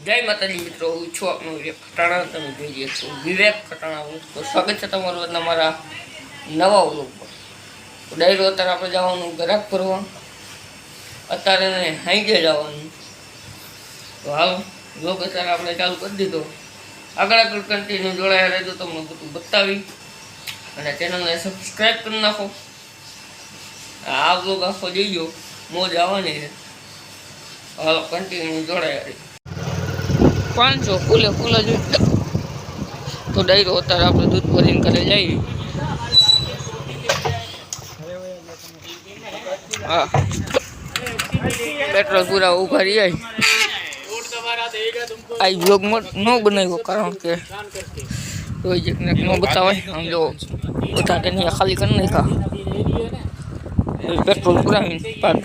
જય માતાજી મિત્રો, હું છું આપનો વિવેક ખટાણા. તમે જોઈ રહ્યા છો વિવેક ખટાણા. તો સ્વાગત છે તમારું મારા નવા વ્લોગ પર. તો ડાયરો અત્યારે આપણે જવાનું ગ્રાહક કરવા, અત્યારે હાઈજે જવાનું. તો હાલ વ્લોગ અત્યારે આપણે ચાલુ કરી દીધો. આગળ કન્ટિન્યુ જોડાયા રહેજો, તમને બધું બતાવી અને ચેનલને સબસ્ક્રાઈબ કરી નાખો. આ વ્લોગ આખો જઈજો, મોજ આવવાની છે. હાલો કન્ટિન્યુ જોડાયા રહેજો. 500 ફૂલે જોઈએ. તો ડાયરો અત્યારે આપણે દૂધ ભરીને કરે જઈએ. હા, પેટ્રોલ પૂરા ઉભા રહી જાય. આ બ્લોગમાં ન બનાવ્યો કારણ કે રોજ એક ન બતાવાય. આમ જો બધા તેને ખાલી કરી નાખ્યા, પેટ્રોલ પુરાવીને પાક.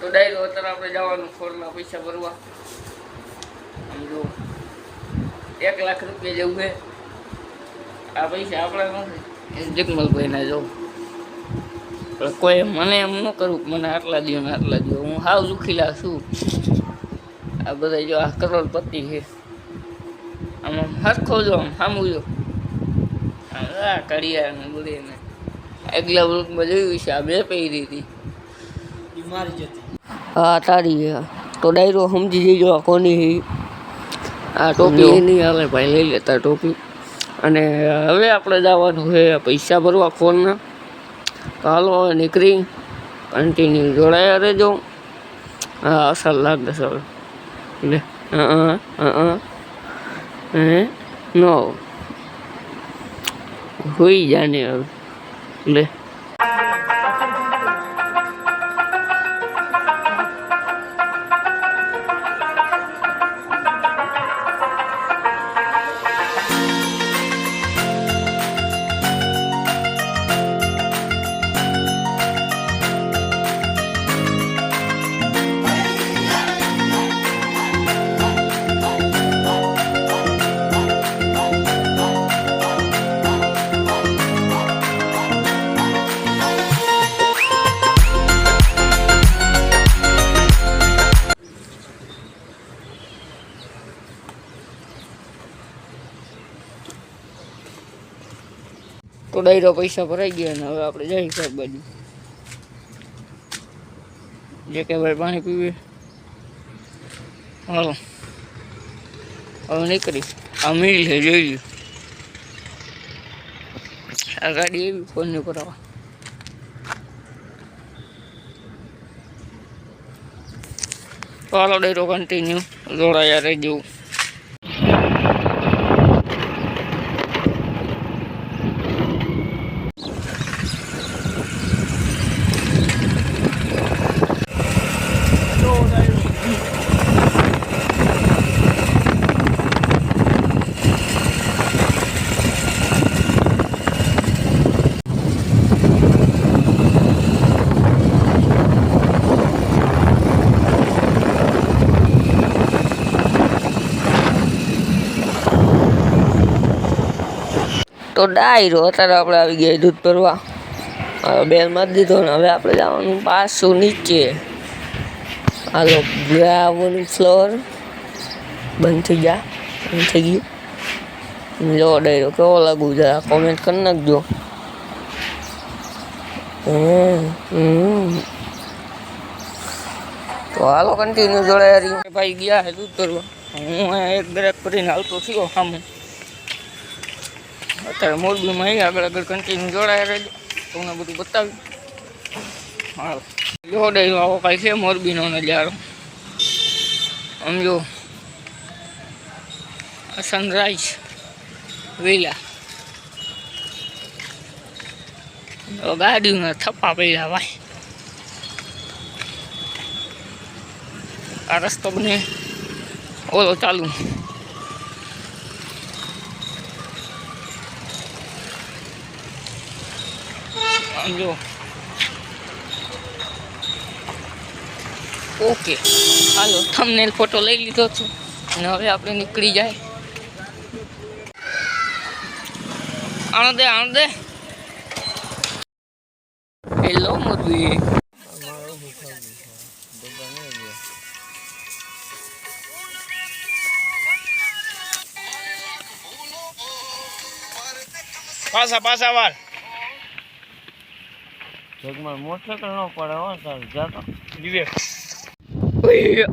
ડાયરો અત્યારે આપણે જવાનું ખોરના પૈસા ભરવા. જો 1 લાખ રૂપિયા જેવું છે. આ પૈસા આપણા નથી, જગમલભાઈના જો. કોઈ મને એમ ન કરું મને આટલા દો ને આટલા દો. હું હાવ દુખીલા છું. આ બધા જો આ કરોડપતિ છે. આમાં હરખો જો આમ સામું જો આ કડિયા ને બધી. આગલા બ્લોકમાં જોયું છે, આ 2 પહેરી હતી. મારી જતી. હા તારી. તો ડાયરો સમજી જજો આ કોની. આ ટોપી નહીં હાલે ભાઈ, લઈ લેતા ટોપી. અને હવે આપણે જવાનું છે પૈસા ભરવા ખોલના. તો હાલો હવે નીકળી, કન્ટિન્યુ જોડાયા રહેજો. હા અસર લાગે સર લે. નો હોઈ જાને હવે લે. તો ડાયરો પૈસા ભરાઈ ગયા ને હવે આપણે જઈએ સાહેબ બાજુ. જે કે ભાઈ પાણી પીવે. હાલો હવે નીકળી. આ મિલ છે જોઈ લ્યો. આ ગાડી એવી ફોનની કરાવવા. તો હાલો ડાયરો કન્ટિન્યુ જોડાયા રહેજો. તો ડાયરો અત્યારે આપણે આવી ગયા દૂધ ભરવા. હવે બેલ મારી દીધો ને હવે આપણે જવાનું પાછું નીચે. હાલો ગ્રાઉન્ડ ફ્લોર બંધ થઈ ગયા, બંધ થઈ ગયું. જો ડાયરો કેવો લાગુ જરા કોમેન્ટ કરી નાખજો. તો હાલો કન્ટિન્યુ જોડાયા રહી. ભાઈ ગયા છે દૂધ ભરવા. હું એક બ્રેક કરીને હાલતો થયો સામે. અત્યારે મોરબીમાં આગળ કન્ટિન્યુ જોડાયા રહેજો, તમને બધું બતાવ્યું. હા જોડાયો આવો કાંઈ છે મોરબીનો નજારો. સમજો સનરાઈઝ વેલા. ગાડીઓના થપ્પા પડ્યા ભાઈ. આ રસ્તો બને ઓલો ચાલુ. સમજો ઓકે. હાલો થંબનેલ ફોટો લઈ લીધો છે અને હવે આપણે નીકળી જાય. આણ દે હેલો મોદી પાછા વાર જગમાં મોટરસાઇકલ ન પડે હો તાર જાતો વિવેક હેર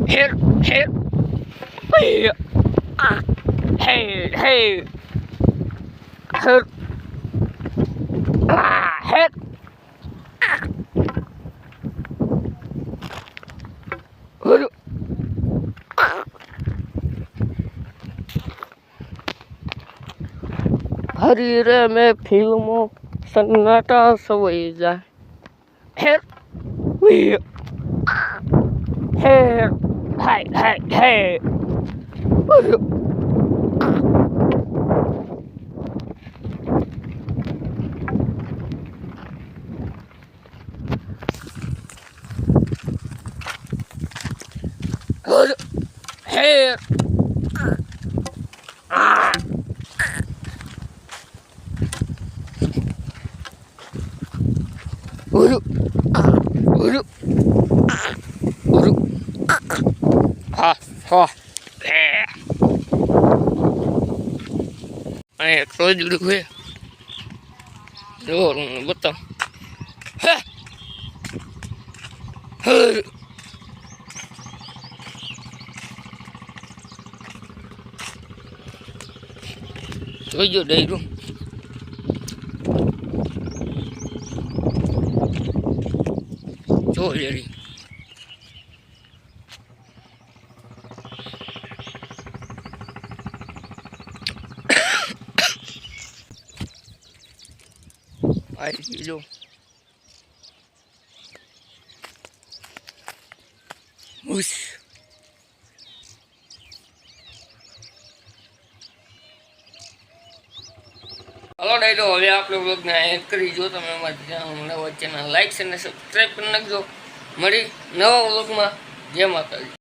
હેર હે હે હેર હેર हरी रे में फिल्मों सन्नाटा सवई जाए हेर हेर हाय हाय हाय हेर ha ha anh tôi được khuya rồi bắt đầu ha tôi vô đây luôn trời ơi આવી જો ઉસ હલો ડાયરો હવે આપણે બ્લોગને એડ કરી જો તમે અમારી નવા ચેનલ લાઈક અને સબસ્ક્રાઈબ કરી નાખજો મળી નવા બ્લોગમાં જય માતાજી.